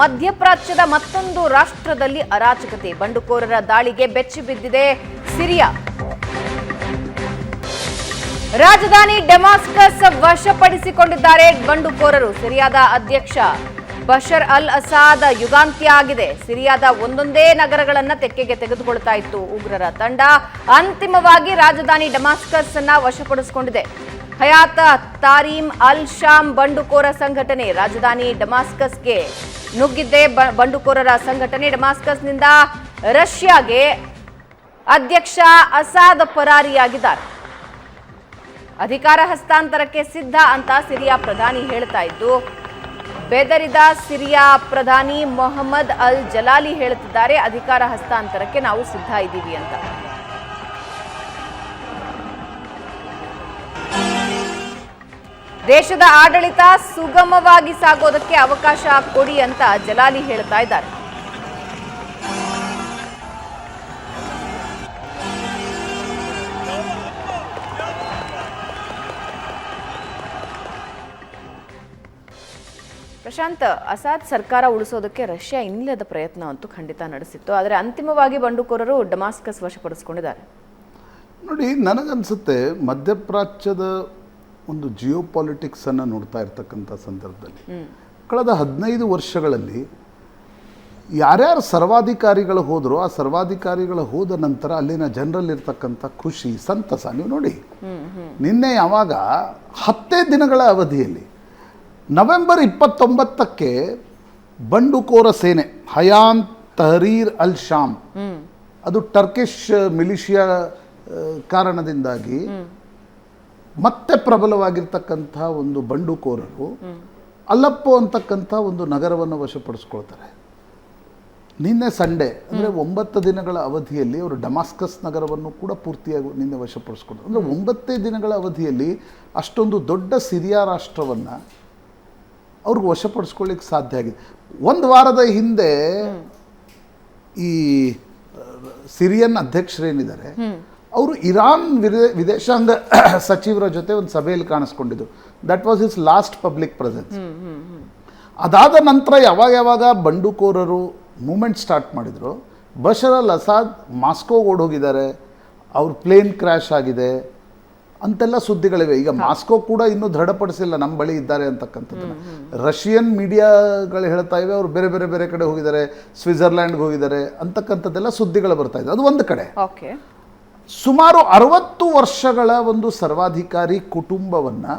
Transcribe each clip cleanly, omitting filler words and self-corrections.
ಮಧ್ಯಪ್ರಾಚ್ಯದ ಮತ್ತೊಂದು ರಾಷ್ಟ್ರದಲ್ಲಿ ಅರಾಜಕತೆ. ಬಂಡುಕೋರರ ದಾಳಿಗೆ ಬೆಚ್ಚಿ ಬಿದ್ದಿದೆ ಸಿರಿಯಾ. ರಾಜಧಾನಿ ಡಮಾಸ್ಕಸ್ ವಶಪಡಿಸಿಕೊಂಡಿದ್ದಾರೆ ಬಂಡುಕೋರರು. ಸಿರಿಯಾದ ಅಧ್ಯಕ್ಷ ಬಶರ್ ಅಲ್ ಅಸಾದ್ ಯುಗಾಂತ್ಯ ಆಗಿದೆ. ಸಿರಿಯಾದ ಒಂದೊಂದೇ ನಗರಗಳನ್ನ ತೆಕ್ಕೆಗೆ ತೆಗೆದುಕೊಳ್ತಾ ಇತ್ತು ಉಗ್ರರ ತಂಡ. ಅಂತಿಮವಾಗಿ ರಾಜಧಾನಿ ಡಮಾಸ್ಕಸ್ ಅನ್ನ ವಶಪಡಿಸಿಕೊಂಡಿದೆ. ಹಯಾತ್ ತಾರೀಮ್ ಅಲ್ ಶಾಮ್ ಬಂಡುಕೋರ ಸಂಘಟನೆ ರಾಜಧಾನಿ ಡಮಾಸ್ಕಸ್ಗೆ ನುಗ್ಗಿದ್ದೆ. ಬಂಡುಕೋರರ ಸಂಘಟನೆ ಡಮಾಸ್ಕಸ್ನಿಂದ ರಷ್ಯಾಗೆ ಅಧ್ಯಕ್ಷ ಅಸಾದ್ ಪರಾರಿಯಾಗಿದ್ದಾರೆ. ಅಧಿಕಾರ ಹಸ್ತಾಂತರಕ್ಕೆ ಸಿದ್ಧ ಅಂತ ಸಿರಿಯಾ ಪ್ರಧಾನಿ ಹೇಳ್ತಾ ಇದ್ದು, ಬೆದರಿದ ಸಿರಿಯಾ ಪ್ರಧಾನಿ ಮೊಹಮ್ಮದ್ ಅಲ್ ಜಲಾಲಿ ಹೇಳುತ್ತಿದ್ದಾರೆ, ಅಧಿಕಾರ ಹಸ್ತಾಂತರಕ್ಕೆ ನಾವು ಸಿದ್ಧ ಇದ್ದೀವಿ ಅಂತ. ದೇಶದ ಆಡಳಿತ ಸುಗಮವಾಗಿ ಸಾಗೋದಕ್ಕೆ ಅವಕಾಶ ಕೊಡಿ ಅಂತ ಜಲಾಲಿ ಹೇಳ್ತಾ ಇದ್ದಾರೆ. ಪ್ರಶಾಂತ್, ಅಸಾದ್ ಸರ್ಕಾರ ಉಳಿಸೋದಕ್ಕೆ ರಷ್ಯಾ ಇನ್ನಿಲ್ಲದ ಪ್ರಯತ್ನ ಅಂತೂ ಖಂಡಿತ ನಡೆಸಿತ್ತು. ಆದರೆ ಅಂತಿಮವಾಗಿ ಬಂಡುಕೋರರು ಡಮಾಸ್ಕಸ್ ವಶಪಡಿಸಿಕೊಂಡಿದ್ದಾರೆ. ನೋಡಿ, ನನಗನ್ಸುತ್ತೆ ಮಧ್ಯಪ್ರಾಚ್ಯದ ಒಂದು ಜಿಯೋ ಪಾಲಿಟಿಕ್ಸ್ ಅನ್ನು ನೋಡ್ತಾ ಇರ್ತಕ್ಕಂಥ ಸಂದರ್ಭದಲ್ಲಿ ಕಳೆದ 15 ವರ್ಷಗಳಲ್ಲಿ ಯಾರ್ಯಾರು ಸರ್ವಾಧಿಕಾರಿಗಳು ಹೋದ್ರು, ಆ ಸರ್ವಾಧಿಕಾರಿಗಳು ಹೋದ ನಂತರ ಅಲ್ಲಿನ ಜನರಲ್ಲಿರ್ತಕ್ಕಂಥ ಖುಷಿ, ಸಂತಸ ನೀವು ನೋಡಿ. ನಿನ್ನೆ ಯಾವಾಗ 10 ದಿನಗಳ ಅವಧಿಯಲ್ಲಿ ನವೆಂಬರ್ 29ಕ್ಕೆ ಬಂಡುಕೋರ ಸೇನೆ ಹಯಾನ್ ತಹರೀರ್ ಅಲ್ ಶಾಮ್, ಅದು ಟರ್ಕಿಶ್ ಮಿಲಿಷಿಯಾ ಕಾರಣದಿಂದಾಗಿ ಮತ್ತೆ ಪ್ರಬಲವಾಗಿರ್ತಕ್ಕಂಥ ಒಂದು ಬಂಡುಕೋರರು ಅಲ್ಲಪ್ಪೋ ಅಂತಕ್ಕಂಥ ಒಂದು ನಗರವನ್ನು ವಶಪಡಿಸ್ಕೊಳ್ತಾರೆ. ನಿನ್ನೆ ಸಂಡೇ ಅಂದರೆ 9 ದಿನಗಳ ಅವಧಿಯಲ್ಲಿ ಅವರು ಡಮಾಸ್ಕಸ್ ನಗರವನ್ನು ಕೂಡ ಪೂರ್ತಿಯಾಗಿ ನಿನ್ನೆ ವಶಪಡಿಸ್ಕೊಳ್ತಾರೆ. ಅಂದರೆ 9 ದಿನಗಳ ಅವಧಿಯಲ್ಲಿ ಅಷ್ಟೊಂದು ದೊಡ್ಡ ಸಿರಿಯಾ ರಾಷ್ಟ್ರವನ್ನು ಅವ್ರಿಗೆ ವಶಪಡಿಸ್ಕೊಳ್ಳಿಕ್ಕೆ ಸಾಧ್ಯ ಆಗಿದೆ. ಒಂದು ವಾರದ ಹಿಂದೆ ಈ ಸಿರಿಯನ್ ಅಧ್ಯಕ್ಷರೇನಿದ್ದಾರೆ ಅವರು ಇರಾನ್ ವಿದೇಶಾಂಗ ಸಚಿವರ ಜೊತೆ ಒಂದು ಸಭೆಯಲ್ಲಿ ಕಾಣಿಸ್ಕೊಂಡಿದ್ರು. That was his last public presence. ಅದಾದ ನಂತರ ಯಾವಾಗ ಬಂಡುಕೋರರು ಮೂವ್ಮೆಂಟ್ ಸ್ಟಾರ್ಟ್ ಮಾಡಿದ್ರು, ಬಶರ್ ಅಲ್ ಅಸಾದ್ ಮಾಸ್ಕೋಗೆ ಓಡೋಗಿದ್ದಾರೆ, ಅವ್ರ ಪ್ಲೇನ್ ಕ್ರ್ಯಾಶ್ ಆಗಿದೆ ಅಂತೆಲ್ಲ ಸುದ್ದಿಗಳಿವೆ. ಈಗ ಮಾಸ್ಕೋ ಕೂಡ ಇನ್ನೂ ದೃಢಪಡಿಸಿಲ್ಲ ನಮ್ಮ ಬಳಿ ಇದ್ದಾರೆ ಅಂತಕ್ಕಂಥದ್ದನ್ನು. ರಷ್ಯನ್ ಮೀಡಿಯಾಗಳು ಹೇಳ್ತಾ ಇವೆ ಅವರು ಬೇರೆ ಕಡೆ ಹೋಗಿದ್ದಾರೆ, ಸ್ವಿಟ್ಜರ್ಲ್ಯಾಂಡ್ಗೆ ಹೋಗಿದ್ದಾರೆ ಅಂತಕ್ಕಂಥದ್ದೆಲ್ಲ ಸುದ್ದಿಗಳು ಬರ್ತಾ ಇದೆ. ಅದು ಒಂದು ಕಡೆ. ಸುಮಾರು 60 ವರ್ಷಗಳ ಒಂದು ಸರ್ವಾಧಿಕಾರಿ ಕುಟುಂಬವನ್ನು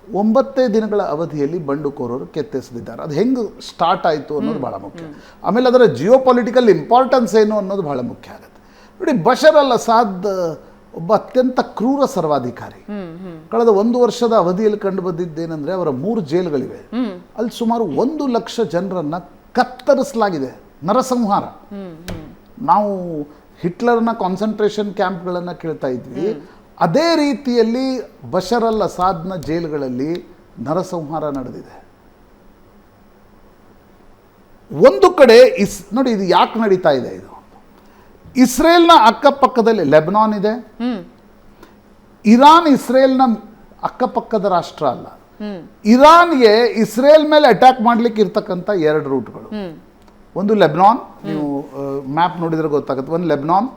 9 ದಿನಗಳ ಅವಧಿಯಲ್ಲಿ ಬಂಡುಕೋರರು ಕೆತ್ತೆಸೆದಿದ್ದಾರೆ. ಅದು ಹೆಂಗೆ ಸ್ಟಾರ್ಟ್ ಆಯಿತು ಅನ್ನೋದು ಭಾಳ ಮುಖ್ಯ. ಆಮೇಲೆ ಅದರ ಜಿಯೋ ಪೊಲಿಟಿಕಲ್ ಇಂಪಾರ್ಟೆನ್ಸ್ ಏನು ಅನ್ನೋದು ಭಾಳ ಮುಖ್ಯ ಆಗುತ್ತೆ. ನೋಡಿ, ಬಶರ್ ಅಲ್ ಅಸಾದ್ ಒಬ್ಬ ಅತ್ಯಂತ ಕ್ರೂರ ಸರ್ವಾಧಿಕಾರಿ. ಕಳೆದ 1 ವರ್ಷದ ಅವಧಿಯಲ್ಲಿ ಕಂಡು ಬಂದಿದ್ದೇನೆಂದರೆ ಅವರ 3 ಜೈಲುಗಳಿವೆ. ಅಲ್ಲಿ ಸುಮಾರು 1 ಲಕ್ಷ ಜನರನ್ನು ಕತ್ತರಿಸಲಾಗಿದೆ. ನರಸಂಹಾರ. ನಾವು ಹಿಟ್ಲರ್ನ ಕಾನ್ಸಂಟ್ರೇಷನ್ ಕ್ಯಾಂಪ್ಗಳನ್ನು ಕೇಳ್ತಾ ಇದ್ವಿ. ಅದೇ ರೀತಿಯಲ್ಲಿ ಬಶರ್ ಅಲ್ ಅಸಾದ್ನ ಜೈಲುಗಳಲ್ಲಿ ನರಸಂಹಾರ ನಡೆದಿದೆ. ಒಂದು ಕಡೆ ನೋಡಿ, ಇದು ಯಾಕೆ ನಡೀತಾ ಇದೆ? ಇದು ಇಸ್ರೇಲ್ನ ಅಕ್ಕಪಕ್ಕದಲ್ಲಿ ಲೆಬನಾನ್ ಇದೆ. ಇರಾನ್ ಇಸ್ರೇಲ್ನ ಅಕ್ಕಪಕ್ಕದ ರಾಷ್ಟ್ರ ಅಲ್ಲ. ಇರಾನ್ಗೆ ಇಸ್ರೇಲ್ ಮೇಲೆ ಅಟ್ಯಾಕ್ ಮಾಡ್ಲಿಕ್ಕೆ ಇರ್ತಕ್ಕಂಥ 2 ರೂಟ್ಗಳು. ಒಂದು ಲೆಬನಾನ್, ನೀವು ಮ್ಯಾಪ್ ನೋಡಿದ್ರೆ ಗೊತ್ತಾಗುತ್ತೆ. ಒಂದು Lebanon,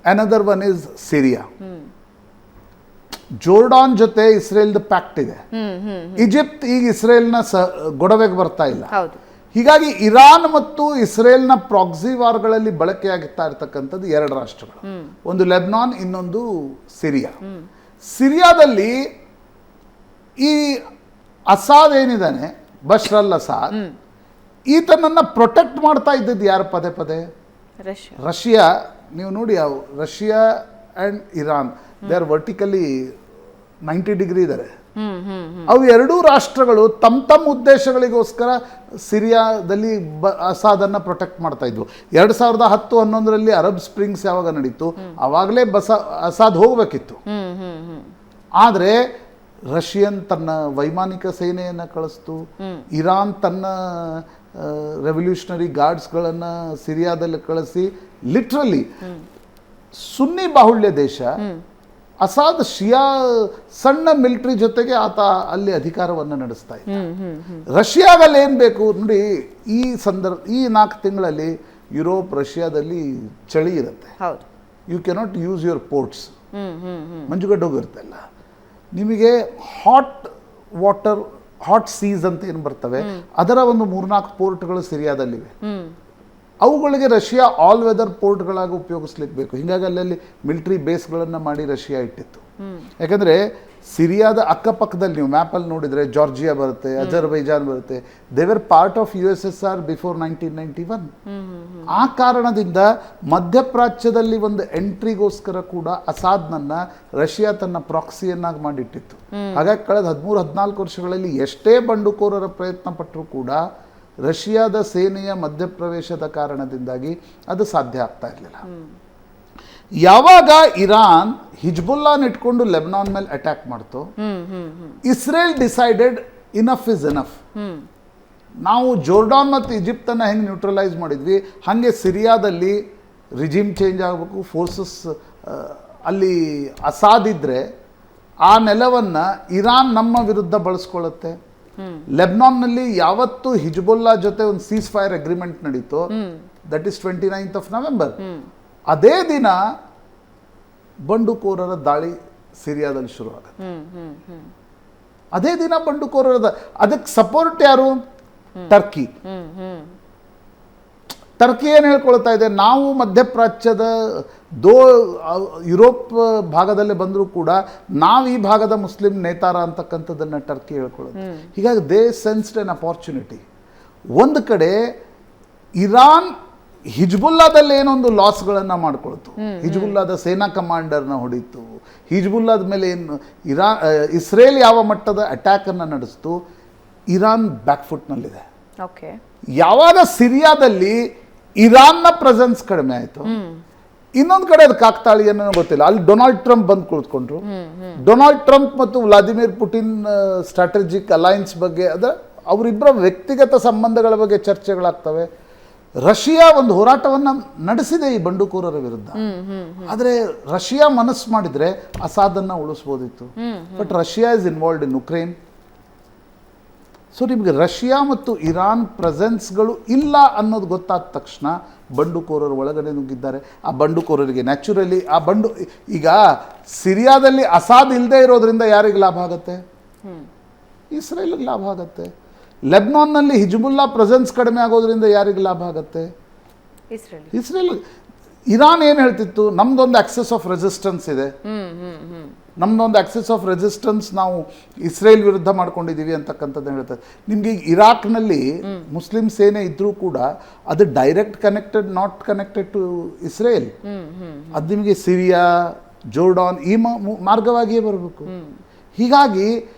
another one is Syria. Jordan ಜೊತೆ ಇಸ್ರೇಲ್ದ ಪ್ಯಾಕ್ಟ್ ಇದೆ. ಈಜಿಪ್ಟ್ ಈಗ ಇಸ್ರೇಲ್ನ ಗೊಡವೆಗೆ ಬರ್ತಾ ಇಲ್ಲ. ಹೀಗಾಗಿ ಇರಾನ್ ಮತ್ತು ಇಸ್ರೇಲ್ನ ಪ್ರಾಕ್ಸಿ ವಾರ್ಗಳಲ್ಲಿ ಬಳಕೆಯಾಗುತ್ತಾ ಇರತಕ್ಕಂಥದ್ದು 2 ರಾಷ್ಟ್ರಗಳು. ಒಂದು ಲೆಬನಾನ್, ಇನ್ನೊಂದು ಸಿರಿಯಾ. ಸಿರಿಯಾದಲ್ಲಿ ಈ ಅಸಾದ್ ಏನಿದ್ದಾನೆ, ಬಶರ್ ಅಲ್ ಅಸಾದ್, ಈತನನ್ನು ಪ್ರೊಟೆಕ್ಟ್ ಮಾಡ್ತಾ ಇದ್ದದ್ದು ಯಾರು? ಪದೇ ರಷ್ಯಾ. ನೀವು ನೋಡಿ, Russia and Iran they are vertically 90 degree ಇದ್ದಾರೆ. ಅವು 2 ರಾಷ್ಟ್ರಗಳು ತಮ್ಮ ಉದ್ದೇಶಗಳಿಗೋಸ್ಕರ ಸಿರಿಯಾದಲ್ಲಿ ಅಸಾದನ್ನು ಪ್ರೊಟೆಕ್ಟ್ ಮಾಡ್ತಾ ಇದ್ವು. 2010-11ರಲ್ಲಿ ಅರಬ್ ಸ್ಪ್ರಿಂಗ್ಸ್ ಯಾವಾಗ ನಡೀತು ಆವಾಗಲೇ ಅಸಾದ್ ಹೋಗಬೇಕಿತ್ತು. ಆದರೆ ರಷ್ಯನ್ ತನ್ನ ವೈಮಾನಿಕ ಸೇನೆಯನ್ನು ಕಳಿಸ್ತು, ಇರಾನ್ ತನ್ನ ರೆವಲ್ಯೂಷನರಿ ಗಾರ್ಡ್ಸ್ಗಳನ್ನು ಸಿರಿಯಾದಲ್ಲಿ ಕಳಿಸಿ ಲಿಟ್ರಲಿ ಸುನ್ನಿ ಬಾಹುಳ್ಯ ದೇಶ ಅಸಾದ್ ಶಿಯಾ ಸಣ್ಣ ಮಿಲಿಟರಿ ಜೊತೆಗೆ ಆತ ಅಲ್ಲಿ ಅಧಿಕಾರವನ್ನು ನಡೆಸ್ತಾ ಇದ್ದ. ರಷ್ಯಾದಲ್ಲಿ ಏನು ಬೇಕು ನೋಡಿ, ಈ 4 ತಿಂಗಳಲ್ಲಿ ಯುರೋಪ್ ರಷ್ಯಾದಲ್ಲಿ ಚಳಿ ಇರುತ್ತೆ. ಹೌದು. You cannot use your ports. ಮಂಜುಗಡ್ಡೆ ಹೋಗಿರ್ತಲ್ಲ, ನಿಮಗೆ ಹಾಟ್ ಸೀಸ್ ಅಂತ ಏನು ಬರ್ತವೆ, ಅದರ ಒಂದು 3-4 ಪೋರ್ಟ್ಗಳು ಸಿರಿಯಾದಲ್ಲಿವೆ. ಅವುಗಳಿಗೆ ರಷ್ಯಾ ಆಲ್ ವೆದರ್ ಪೋರ್ಟ್ಗಳಾಗಿ ಉಪಯೋಗಿಸ್ಲಿಕ್ಕೆ ಬೇಕು. ಹೀಗಾಗಿ ಅಲ್ಲಲ್ಲಿ ಮಿಲಿಟರಿ ಬೇಸ್ಗಳನ್ನು ಮಾಡಿ ರಷ್ಯಾ ಇಟ್ಟಿತ್ತು. ಯಾಕಂದರೆ ಸಿರಿಯಾದ ಅಕ್ಕಪಕ್ಕದಲ್ಲಿ ನೀವು ಮ್ಯಾಪಲ್ಲಿ ನೋಡಿದರೆ ಜಾರ್ಜಿಯಾ ಬರುತ್ತೆ, ಅಜರ್ಬೈಜಾನ್ ಬರುತ್ತೆ. They were part of USSR before 1991. ಆ ಕಾರಣದಿಂದ ಮಧ್ಯಪ್ರಾಚ್ಯದಲ್ಲಿ ಒಂದು ಎಂಟ್ರಿಗೋಸ್ಕರ ಕೂಡ ಅಸಾದ್ನನ್ನು ರಷ್ಯಾ ತನ್ನ ಪ್ರಾಕ್ಸಿಯನ್ನಾಗಿ ಮಾಡಿಟ್ಟಿತ್ತು. ಹಾಗಾಗಿ ಕಳೆದ 13-14 ವರ್ಷಗಳಲ್ಲಿ ಎಷ್ಟೇ ಬಂಡುಕೋರರ ಪ್ರಯತ್ನ ಪಟ್ಟರೂ ಕೂಡ ರಷ್ಯಾದ ಸೇನೆಯ ಮಧ್ಯಪ್ರವೇಶದ ಕಾರಣದಿಂದಾಗಿ ಅದು ಸಾಧ್ಯ ಆಗ್ತಾ ಇರಲಿಲ್ಲ. ಯಾವಾಗ ಇರಾನ್ ಹಿಜ್ಬುಲ್ಲಾನ್ ಇಟ್ಕೊಂಡು ಲೆಬನಾನ್ ಮೇಲೆ ಅಟ್ಯಾಕ್ ಮಾಡ್ತು, Israel decided enough is enough. ನಾವು ಜೋರ್ಡಾನ್ ಮತ್ತು ಈಜಿಪ್ಟನ್ನು ಹೆಂಗೆ ನ್ಯೂಟ್ರಲೈಸ್ ಮಾಡಿದ್ವಿ, ಹಾಗೆ ಸಿರಿಯಾದಲ್ಲಿ ರಿಜಿಮ್ ಚೇಂಜ್ ಆಗಬೇಕು, ಫೋರ್ಸಸ್ ಅಲ್ಲಿ ಅಸಾದ್ ಇದ್ರೆ ಆ ನೆಲವನ್ನು ಇರಾನ್ ನಮ್ಮ ವಿರುದ್ಧ ಬಳಸ್ಕೊಳ್ಳುತ್ತೆ. ಲೆಬನಾನ್ನಲ್ಲಿ ಯಾವತ್ತು ಹಿಜ್ಬುಲ್ಲಾ ಜೊತೆ ಒಂದು ಸೀಸ್ ಫೈರ್ ಅಗ್ರಿಮೆಂಟ್ ನಡೀತು, that is 29th of November. ಅದೇ ದಿನ ಬಂಡುಕೋರರ ದಾಳಿ ಸಿರಿಯಾದಲ್ಲಿ ಶುರು ಆಗುತ್ತೆ. ಅದೇ ದಿನ ಬಂಡುಕೋರರ ಅದಕ್ಕೆ ಸಪೋರ್ಟ್ ಯಾರು? ಟರ್ಕಿ. ಟರ್ಕಿ ಏನು ಹೇಳ್ಕೊಳ್ತಾ ಇದೆ, ನಾವು ಮಧ್ಯಪ್ರಾಚ್ಯದ ಯುರೋಪ್ ಭಾಗದಲ್ಲಿ ಬಂದರೂ ಕೂಡ ನಾವು ಈ ಭಾಗದ ಮುಸ್ಲಿಂ ನೇತಾರ ಅಂತಕ್ಕಂಥದ್ದನ್ನು ಟರ್ಕಿ ಹೇಳ್ಕೊಳ್ಳುತ್ತೆ. ಹೀಗಾಗಿ ದೇ ಸೆನ್ಸ್ಡ್ ಎನ್ ಅಪಾರ್ಚುನಿಟಿ. ಒಂದು ಕಡೆ ಇರಾನ್ ಹಿಜ್ಬುಲ್ಲಾದಲ್ಲಿ ಏನೊಂದು ಲಾಸ್ಗಳನ್ನು ಮಾಡ್ಕೊಳ್ತು, ಹಿಜ್ಬುಲ್ಲಾದ ಸೇನಾ ಕಮಾಂಡರ್ನ ಹೊಡಿತು, ಹಿಜ್ಬುಲ್ಲಾದ ಮೇಲೆ ಏನು ಇಸ್ರೇಲ್ ಯಾವ ಮಟ್ಟದ ಅಟ್ಯಾಕನ್ನು ನಡೆಸ್ತು, ಇರಾನ್ ಬ್ಯಾಕ್ಫುಟ್ನಲ್ಲಿದೆ. ಓಕೆ. ಯಾವಾಗ ಸಿರಿಯಾದಲ್ಲಿ ಇರಾನ್ನ ಪ್ರೆಸೆನ್ಸ್ ಕಡಿಮೆ ಆಯಿತು, ಇನ್ನೊಂದು ಕಡೆ ಅದು ಕಾಕ್ತಾಳಿ ಏನೋ ಗೊತ್ತಿಲ್ಲ, ಅಲ್ಲಿ ಡೊನಾಲ್ಡ್ ಟ್ರಂಪ್ ಬಂದು ಕುಳಿತುಕೊಂಡ್ರು. ಡೊನಾಲ್ಡ್ ಟ್ರಂಪ್ ಮತ್ತು ವ್ಲಾದಿಮಿರ್ ಪುಟಿನ್ ಸ್ಟ್ರಾಟಜಿಕ್ ಅಲೈನ್ಸ್ ಬಗ್ಗೆ, ಅವರಿಬ್ಬರ ವ್ಯಕ್ತಿಗತ ಸಂಬಂಧಗಳ ಬಗ್ಗೆ ಚರ್ಚೆಗಳಾಗ್ತವೆ. ರಷ್ಯಾ ಒಂದು ಹೋರಾಟವನ್ನು ನಡೆಸಿದೆ ಈ ಬಂಡುಕೋರರ ವಿರುದ್ಧ. ಆದರೆ ರಷ್ಯಾ ಮನಸ್ಸು ಮಾಡಿದರೆ ಅಸಾದನ್ನು ಉಳಿಸ್ಬೋದಿತ್ತು. But Russia is involved in Ukraine. So ನಿಮಗೆ ರಷ್ಯಾ ಮತ್ತು ಇರಾನ್ ಪ್ರೆಸೆನ್ಸ್ಗಳು ಇಲ್ಲ ಅನ್ನೋದು ಗೊತ್ತಾದ ತಕ್ಷಣ ಬಂಡುಕೋರರು ಒಳಗಡೆ ನುಗ್ಗಿದ್ದಾರೆ. ಆ ಬಂಡುಕೋರರಿಗೆ ನ್ಯಾಚುರಲಿ ಈಗ ಸಿರಿಯಾದಲ್ಲಿ ಅಸಾದ್ ಇಲ್ಲದೆ ಇರೋದ್ರಿಂದ ಯಾರಿಗೆ ಲಾಭ ಆಗುತ್ತೆ? ಇಸ್ರೇಲ್ಗೆ ಲಾಭ ಆಗುತ್ತೆ. ಲೆಬನಾನ್ನಲ್ಲಿ ಹಿಜ್ಬುಲ್ಲಾ ಪ್ರೆಸೆನ್ಸ್ ಕಡಿಮೆ ಆಗೋದ್ರಿಂದ ಯಾರಿಗೆ ಲಾಭ ಆಗುತ್ತೆ? ಇಸ್ರೇಲ್. ಇರಾನ್ ಏನು ಹೇಳ್ತಿತ್ತು, ನಮ್ದೊಂದು ಆಕ್ಸೆಸ್ ಆಫ್ ರೆಸಿಸ್ಟೆನ್ಸ್ ಇದೆ, ನಮ್ದೊಂದು ಆಕ್ಸೆಸ್ ಆಫ್ ರೆಸಿಸ್ಟೆನ್ಸ್ ನಾವು ಇಸ್ರೇಲ್ ವಿರುದ್ಧ ಮಾಡ್ಕೊಂಡಿದ್ದೀವಿ ಅಂತಕ್ಕಂಥದ್ದು ಹೇಳ್ತಾರೆ. ನಿಮಗೆ ಇರಾಕ್ನಲ್ಲಿ ಮುಸ್ಲಿಂ ಸೇನೆ ಇದ್ರೂ ಕೂಡ ಅದು direct connected, not connected to Israel. ಅದು ನಿಮಗೆ ಸಿರಿಯಾ, ಜೋರ್ಡಾನ್ ಈ ಮಾರ್ಗವಾಗಿಯೇ ಬರಬೇಕು. ಹೀಗಾಗಿ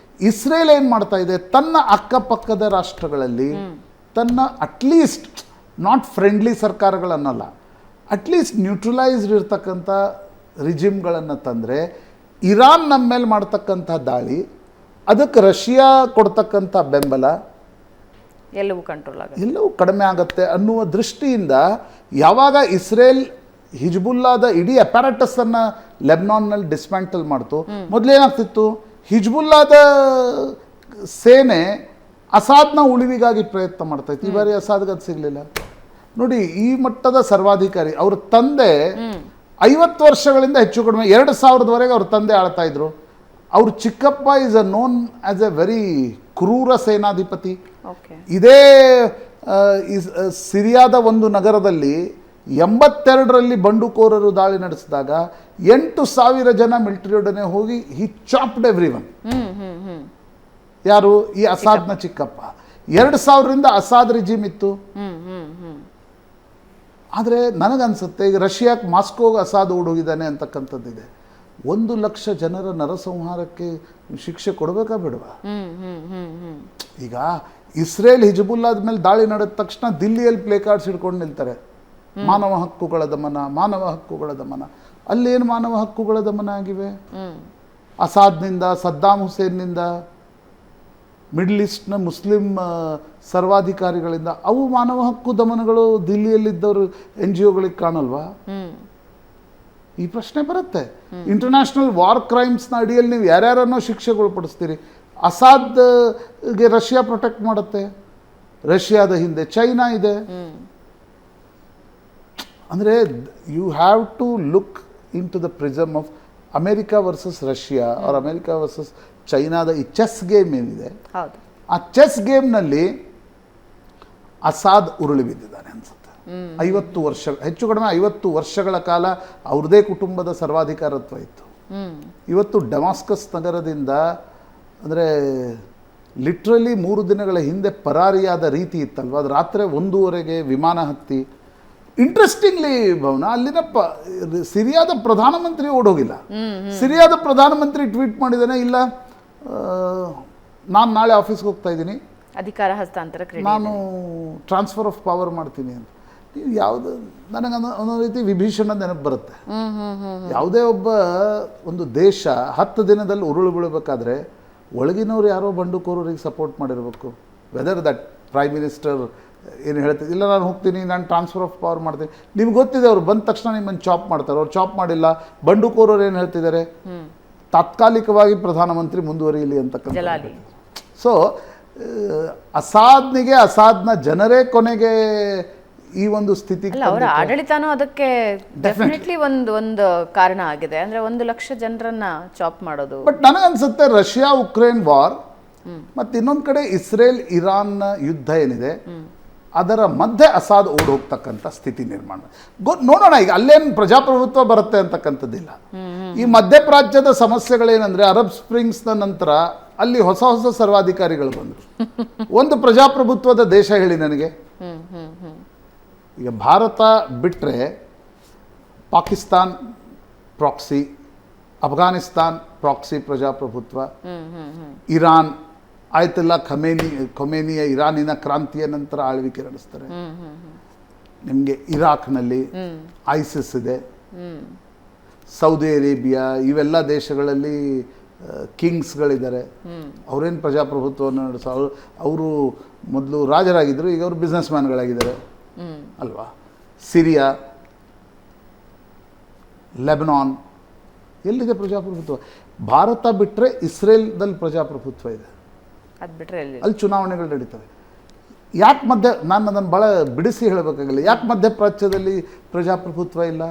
ಇಸ್ರೇಲ್ ಏನು ಮಾಡ್ತಾ ಇದೆ, ತನ್ನ ಅಕ್ಕಪಕ್ಕದ ರಾಷ್ಟ್ರಗಳಲ್ಲಿ ತನ್ನ at least not friendly ಸರ್ಕಾರಗಳನ್ನಲ್ಲ, at least neutralised ಇರ್ತಕ್ಕಂಥ ರಿಜಿಮ್ಗಳನ್ನು ತಂದರೆ ಇರಾನ್ ನಮ್ಮ ಮೇಲೆ ಮಾಡ್ತಕ್ಕಂಥ ದಾಳಿ, ಅದಕ್ಕೆ ರಷ್ಯಾ ಕೊಡ್ತಕ್ಕಂಥ ಬೆಂಬಲ ಎಲ್ಲವೂ ಕಡಿಮೆ ಆಗುತ್ತೆ ಅನ್ನುವ ದೃಷ್ಟಿಯಿಂದ ಯಾವಾಗ ಇಸ್ರೇಲ್ ಹಿಜ್ಬುಲ್ಲಾದ ಇಡೀ ಅಪ್ಯಾರಟಸನ್ನು ಲೆಬನಾನ್ನಲ್ಲಿ ಡಿಸ್ಮ್ಯಾಂಟಲ್ ಮಾಡ್ತು, ಮೊದಲೇನಾಗ್ತಿತ್ತು, ಹಿಜ್ಬುಲ್ಲಾದ ಸೇನೆ ಅಸಾದ್ನ ಉಳಿವಿಗಾಗಿ ಪ್ರಯತ್ನ ಮಾಡ್ತಾ ಇತ್ತು. ಈ ಬಾರಿ ಅಸಾದ್ಗೆ ಅದು ಸಿಗಲಿಲ್ಲ. ನೋಡಿ, ಈ ಮಟ್ಟದ ಸರ್ವಾಧಿಕಾರಿ ಅವ್ರ ತಂದೆ 50 ವರ್ಷಗಳಿಂದ ಹೆಚ್ಚು ಕಡಿಮೆ 2000 ಅವ್ರ ತಂದೆ ಆಳ್ತಾ ಇದ್ರು. ಅವ್ರ ಚಿಕ್ಕಪ್ಪ is known as A very ಕ್ರೂರ ಸೇನಾಧಿಪತಿ. ಇದೇ ಸಿರಿಯಾದ ಒಂದು ನಗರದಲ್ಲಿ 82ರಲ್ಲಿ ಬಂಡುಕೋರರು ದಾಳಿ ನಡೆಸಿದಾಗ 8,000 ಜನ ಮಿಲಿಟರಿಯೊಡನೆ ಹೋಗಿ ಹಿ ಚಾಪ್ಡ್ ಎವ್ರಿವನ್. ಯಾರು? ಈ ಅಸಾದ್ನ ಚಿಕ್ಕಪ್ಪ. 2000ರಿಂದ ಅಸಾದ್ ರಿಜಿಮ್ ಇತ್ತು. ಆದರೆ ನನಗನ್ಸುತ್ತೆ ಈಗ ರಷ್ಯಾಕ್ಕೆ ಮಾಸ್ಕೋಗೆ ಅಸಾದ್ ಓಡೋಗಿದ್ದಾನೆ ಅಂತಕ್ಕಂಥದ್ದಿದೆ. 1,00,000 ಜನರ ನರಸಂಹಾರಕ್ಕೆ ಶಿಕ್ಷೆ ಕೊಡಬೇಕಾ ಬೇಡವಾ? ಈಗ ಇಸ್ರೇಲ್ ಹಿಜ್ಬುಲ್ಲಾದ ಮೇಲೆ ದಾಳಿ ನಡೆದ ತಕ್ಷಣ ದಿಲ್ಲಿಯಲ್ಲಿ ಪ್ಲೇ ಕಾರ್ಡ್ಸ್ ಹಿಡ್ಕೊಂಡು ನಿಲ್ತಾರೆ, ಮಾನವ ಹಕ್ಕುಗಳ ದಮನ, ಮಾನವ ಹಕ್ಕುಗಳ ದಮನ. ಅಲ್ಲೇನು ಮಾನವ ಹಕ್ಕುಗಳ ದಮನ ಆಗಿವೆ? ಅಸಾದ್ನಿಂದ, ಸದ್ದಾಮ್ ಹುಸೇನ್ನಿಂದ, ಮಿಡ್ಲ್ ಈಸ್ಟ್ನ ಮುಸ್ಲಿಂ ಸರ್ವಾಧಿಕಾರಿಗಳಿಂದ ಅವು ಮಾನವ ಹಕ್ಕು ದಮನಗಳು ದಿಲ್ಲಿಯಲ್ಲಿದ್ದವರು NGOಗಳಿಗೆ ಕಾಣಲ್ವಾ? ಈ ಪ್ರಶ್ನೆ ಬರುತ್ತೆ. ಇಂಟರ್ನ್ಯಾಷನಲ್ ವಾರ್ ಕ್ರೈಮ್ಸ್ನ ಅಡಿಯಲ್ಲಿ ನೀವು ಯಾರ್ಯಾರನ್ನೋ ಶಿಕ್ಷೆಗೊಳಪಡಿಸ್ತೀರಿ. ಅಸಾದ್ಗೆ ರಷ್ಯಾ ಪ್ರೊಟೆಕ್ಟ್ ಮಾಡುತ್ತೆ, ರಷ್ಯಾದ ಹಿಂದೆ ಚೈನಾ ಇದೆ. ಅಂದರೆ you have to look into the prism of America versus Russia or America versus ಚೈನಾದ ಈ ಚೆಸ್ ಗೇಮ್ ಏನಿದೆ, ಆ ಚೆಸ್ ಗೇಮ್ನಲ್ಲಿ ಅಸಾದ್ ಉರುಳಿ ಬಿದ್ದಿದ್ದಾನೆ ಅನ್ಸುತ್ತೆ. 50 ವರ್ಷ, ಹೆಚ್ಚು ಕಡಿಮೆ 50 ವರ್ಷಗಳ ಕಾಲ ಅವ್ರದೇ ಕುಟುಂಬದ ಸರ್ವಾಧಿಕಾರತ್ವ ಇತ್ತು. ಇವತ್ತು ಡಮಾಸ್ಕಸ್ ನಗರದಿಂದ ಅಂದರೆ ಲಿಟ್ರಲಿ 3 ದಿನಗಳ ಹಿಂದೆ ಪರಾರಿಯಾದ ರೀತಿ ಇತ್ತಲ್ವ, ಅದು ರಾತ್ರಿ 1:30ಗೆ ವಿಮಾನ ಹತ್ತಿ. ಇಂಟ್ರೆಸ್ಟಿಂಗ್ಲಿ ಭವನ, ಅಲ್ಲಿನ ಸಿರಿಯಾದ ಪ್ರಧಾನಮಂತ್ರಿ ಓಡೋಗಿಲ್ಲ. ಸಿರಿಯಾದ ಪ್ರಧಾನಮಂತ್ರಿ ಟ್ವೀಟ್ ಮಾಡಿದ್ದಾನೆ, ಇಲ್ಲ ನಾನು ನಾಳೆ ಆಫೀಸ್ಗೆ ಹೋಗ್ತಾ ಇದ್ದೀನಿ, ಅಧಿಕಾರ ಹಸ್ತಾಂತರ, ನಾನು ಟ್ರಾನ್ಸ್ಫರ್ ಆಫ್ ಪವರ್ ಮಾಡ್ತೀನಿ ಅಂತ. ನೀವು ಯಾವುದು ನನಗೆ ಒಂದೊಂದು ರೀತಿ ವಿಭೀಷಣ ನೆನಪು ಬರುತ್ತೆ. ಯಾವುದೇ ಒಂದು ದೇಶ 10 ದಿನದಲ್ಲಿ ಉರುಳು ಬೀಳಬೇಕಾದ್ರೆ ಒಳಗಿನವ್ರು ಯಾರೋ ಬಂಡುಕೋರರಿಗೆ ಸಪೋರ್ಟ್ ಮಾಡಿರಬೇಕು. ವೆದರ್ ದಟ್ ಪ್ರೈಮ್ ಮಿನಿಸ್ಟರ್ ಏನು ಹೇಳ್ತಿದ್ದೆ, ಇಲ್ಲ ನಾನು ಹೋಗ್ತೀನಿ, ನಾನು ಟ್ರಾನ್ಸ್ಫರ್ ಆಫ್ ಪವರ್ ಮಾಡ್ತೀನಿ. ನಿಮ್ಗೆ ಗೊತ್ತಿದೆ ಅವ್ರು ಬಂದ ತಕ್ಷಣ ನಿಮ್ಮನ್ನು ಚಾಪ್ ಮಾಡ್ತಾರೆ. ಅವ್ರು ಚಾಪ್ ಮಾಡಿಲ್ಲ. ಬಂಡುಕೋರರು ಏನು ಹೇಳ್ತಿದ್ದಾರೆ, ತಾತ್ಕಾಲಿಕವಾಗಿ ಪ್ರಧಾನಮಂತ್ರಿ ಮುಂದುವರಿಯಲಿ ಅಂತಕ್ಕಂಥ. ಸೊ ಅಸಾದ್ನ ಜನರೇ ಕೊನೆಗೆ ಈ ಒಂದು ಸ್ಥಿತಿ, ಅವರ ಆಡಳಿತನೂ ಅದಕ್ಕೆ ಡೆಫಿನೆಟ್ಲಿ ಒಂದು ಕಾರಣ ಆಗಿದೆ. ಅಂದ್ರೆ 1 ಲಕ್ಷ ಜನರನ್ನ ಚಾಪ್ ಮಾಡೋದು. ಬಟ್ ನನಗನ್ಸುತ್ತೆ ರಷ್ಯಾ ಉಕ್ರೇನ್ ವಾರ್ ಮತ್ತು ಇನ್ನೊಂದು ಕಡೆ ಇಸ್ರೇಲ್ ಇರಾನ್ ಯುದ್ಧ ಏನಿದೆ, ಅದರ ಮಧ್ಯೆ ಅಸಾದ್ ಓಡ್ ಹೋಗ್ತಕ್ಕಂಥ ಸ್ಥಿತಿ ನಿರ್ಮಾಣ. ನೋಡೋಣ ಈಗ ಅಲ್ಲೇನು ಪ್ರಜಾಪ್ರಭುತ್ವ ಬರುತ್ತೆ ಅಂತಕ್ಕಂಥದ್ದಿಲ್ಲ. ಈ ಮಧ್ಯಪ್ರಾಚ್ಯದ ಸಮಸ್ಯೆಗಳೇನೆಂದ್ರೆ, ಅರಬ್ ಸ್ಪ್ರಿಂಗ್ಸ್ನ ನಂತರ ಅಲ್ಲಿ ಹೊಸ ಹೊಸ ಸರ್ವಾಧಿಕಾರಿಗಳು ಬಂದರು. ಒಂದು ಪ್ರಜಾಪ್ರಭುತ್ವದ ದೇಶ ಹೇಳಿ ನನಗೆ. ಈಗ ಭಾರತ ಬಿಟ್ಟರೆ ಪಾಕಿಸ್ತಾನ್ ಪ್ರಾಕ್ಸಿ, ಅಫ್ಘಾನಿಸ್ತಾನ್ ಪ್ರಾಕ್ಸಿ ಪ್ರಜಾಪ್ರಭುತ್ವ, ಇರಾನ್ ಆಯ್ತಲ್ಲ, ಖೊಮೇನಿಯ ಇರಾನಿನ ಕ್ರಾಂತಿಯ ನಂತರ ಆಳ್ವಿಕೆ ನಡೆಸ್ತಾರೆ. ನಿಮಗೆ ಇರಾಕ್ನಲ್ಲಿ ಐಸಿಸ್ ಇದೆ, ಸೌದಿ ಅರೇಬಿಯಾ, ಇವೆಲ್ಲ ದೇಶಗಳಲ್ಲಿ ಕಿಂಗ್ಸ್ಗಳಿದ್ದಾರೆ. ಅವರೇನು ಪ್ರಜಾಪ್ರಭುತ್ವವನ್ನು ಅವರು ಮೊದಲು ರಾಜರಾಗಿದ್ದರು, ಈಗ ಅವರು ಬಿಸ್ನೆಸ್ ಮ್ಯಾನ್ಗಳಾಗಿದ್ದಾರೆ ಅಲ್ವಾ. ಸಿರಿಯಾ, ಲೆಬನಾನ್, ಎಲ್ಲಿದೆ ಪ್ರಜಾಪ್ರಭುತ್ವ? ಭಾರತ ಬಿಟ್ಟರೆ ಇಸ್ರೇಲ್ದಲ್ಲಿ ಪ್ರಜಾಪ್ರಭುತ್ವ ಇದೆ. ಅದು ಬಿಟ್ಟರೆ ಅಲ್ಲಿ ಚುನಾವಣೆಗಳು ನಡೀತವೆ. ಯಾಕೆ ನಾನು ಅದನ್ನು ಭಾಳ ಬಿಡಿಸಿ ಹೇಳಬೇಕಾಗಿಲ್ಲ, ಯಾಕೆ ಮಧ್ಯಪ್ರಾಚ್ಯದಲ್ಲಿ ಪ್ರಜಾಪ್ರಭುತ್ವ ಇಲ್ಲ?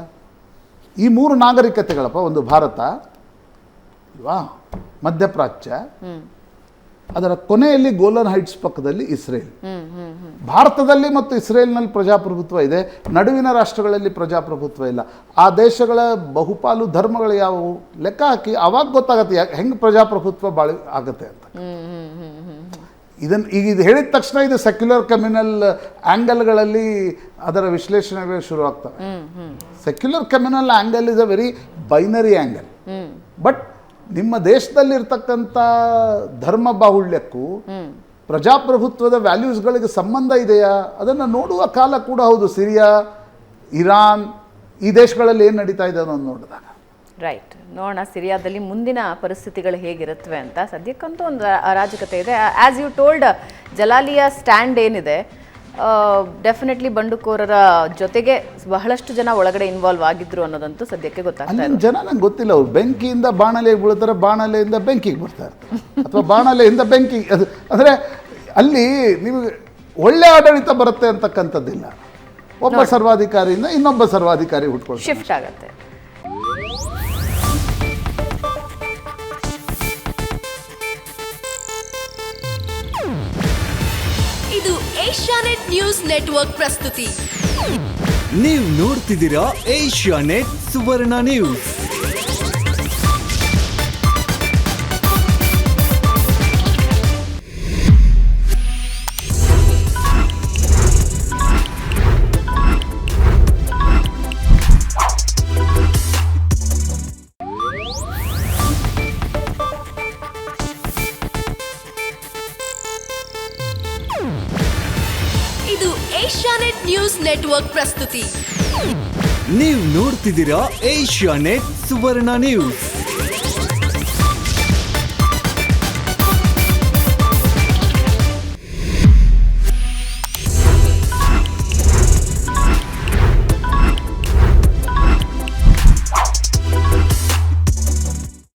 ಈ 3 ನಾಗರಿಕತೆಗಳಪ್ಪ, ಒಂದು ಭಾರತ ಅಲ್ವಾ, ಮಧ್ಯಪ್ರಾಚ್ಯ, ಅದರ ಕೊನೆಯಲ್ಲಿ ಗೋಲನ್ ಹೈಟ್ಸ್ ಪಕ್ಕದಲ್ಲಿ ಇಸ್ರೇಲ್. ಭಾರತದಲ್ಲಿ ಮತ್ತು ಇಸ್ರೇಲ್ನಲ್ಲಿ ಪ್ರಜಾಪ್ರಭುತ್ವ ಇದೆ, ನಡುವಿನ ರಾಷ್ಟ್ರಗಳಲ್ಲಿ ಪ್ರಜಾಪ್ರಭುತ್ವ ಇಲ್ಲ. ಆ ದೇಶಗಳ ಬಹುಪಾಲು ಧರ್ಮಗಳು ಯಾವುವು ಲೆಕ್ಕ ಹಾಕಿ ಅವಾಗ ಗೊತ್ತಾಗತ್ತೆ ಹೆಂಗೆ ಪ್ರಜಾಪ್ರಭುತ್ವ ಆಗುತ್ತೆ ಅಂತ. ಈಗ ಇದು ಹೇಳಿದ ತಕ್ಷಣ ಇದು ಸೆಕ್ಯುಲರ್ ಕಮ್ಯುನಲ್ ಆ್ಯಂಗಲ್ಗಳಲ್ಲಿ ಅದರ ವಿಶ್ಲೇಷಣೆಗಳು ಶುರು ಆಗ್ತವೆ. Secular communal angle is a very binary angle. But ನಿಮ್ಮ ದೇಶದಲ್ಲಿರ್ತಕ್ಕಂಥ ಧರ್ಮ ಬಾಹುಳ್ಯಕ್ಕೂ ಪ್ರಜಾಪ್ರಭುತ್ವದ ವ್ಯಾಲ್ಯೂಸ್ಗಳಿಗೆ ಸಂಬಂಧ ಇದೆಯಾ ಅದನ್ನು ನೋಡುವ ಕಾಲ ಕೂಡ ಹೌದು. ಸಿರಿಯಾ, ಇರಾನ್, ಈ ದೇಶಗಳಲ್ಲಿ ಏನು ನಡೀತಾ ಇದೆ ಅನ್ನೋದು ನೋಡಿದಾಗ. ರೈಟ್, ನೋಡೋಣ ಸಿರಿಯಾದಲ್ಲಿ ಮುಂದಿನ ಪರಿಸ್ಥಿತಿಗಳು ಹೇಗಿರುತ್ತವೆ ಅಂತ. ಸದ್ಯಕ್ಕಂತೂ ಒಂದು ಅರಾಜಕತೆ ಇದೆ. ಆ್ಯಸ್ ಯು ಟೋಲ್ಡ್, ಜಲಾಲಿಯ ಸ್ಟ್ಯಾಂಡ್ ಏನಿದೆ, ಡೆಫಿನೆಟ್ಲಿ ಬಂಡುಕೋರರ ಜೊತೆಗೆ ಬಹಳಷ್ಟು ಜನ ಒಳಗಡೆ ಇನ್ವಾಲ್ವ್ ಆಗಿದ್ರು ಅನ್ನೋದಂತೂ ಸದ್ಯಕ್ಕೆ ಗೊತ್ತಾಗ್ತದೆ. ಅಲ್ಲಿ ಜನ ನಂಗೆ ಗೊತ್ತಿಲ್ಲ, ಅವ್ರು ಬೆಂಕಿಯಿಂದ ಬಾಣಲೆಗೆ ಬೀಳ್ತಾರೆ, ಬಾಣಲೆಯಿಂದ ಬೆಂಕಿಗೆ ಬರ್ತಾ ಇರ್ತಾರೆ, ಅಥವಾ ಬಾಣಲೆಯಿಂದ ಬೆಂಕಿ. ಅಂದರೆ ಅಲ್ಲಿ ನಿಮಗೆ ಒಳ್ಳೆ ಆಡಳಿತ ಬರುತ್ತೆ ಅಂತಕ್ಕಂಥದ್ದಿಲ್ಲ. ಒಬ್ಬ ಸರ್ವಾಧಿಕಾರಿಯಿಂದ ಇನ್ನೊಬ್ಬ ಸರ್ವಾಧಿಕಾರಿ ಹುಟ್ಕೊಳ್ತಾರೆ, ಶಿಫ್ಟ್ ಆಗುತ್ತೆ. ಇದು ಏಷ್ಯಾನೆಟ್ ನ್ಯೂಸ್ ನೆಟ್ವರ್ಕ್ ಪ್ರಸ್ತುತಿ. ನೀವು ನೋಡ್ತಿದ್ದೀರಾ ಏಷ್ಯಾನೆಟ್ ಸುವರ್ಣ ನ್ಯೂಸ್. ಇದು ಏಷ್ಯಾನೆಟ್ ನ್ಯೂಸ್ ನೆಟ್ವರ್ಕ್ ಪ್ರಸ್ತುತಿ. ನೀವು ನೋಡ್ತಿದ್ದೀರಾ ಏಷ್ಯಾನೆಟ್ ಸುವರ್ಣ ನ್ಯೂಸ್.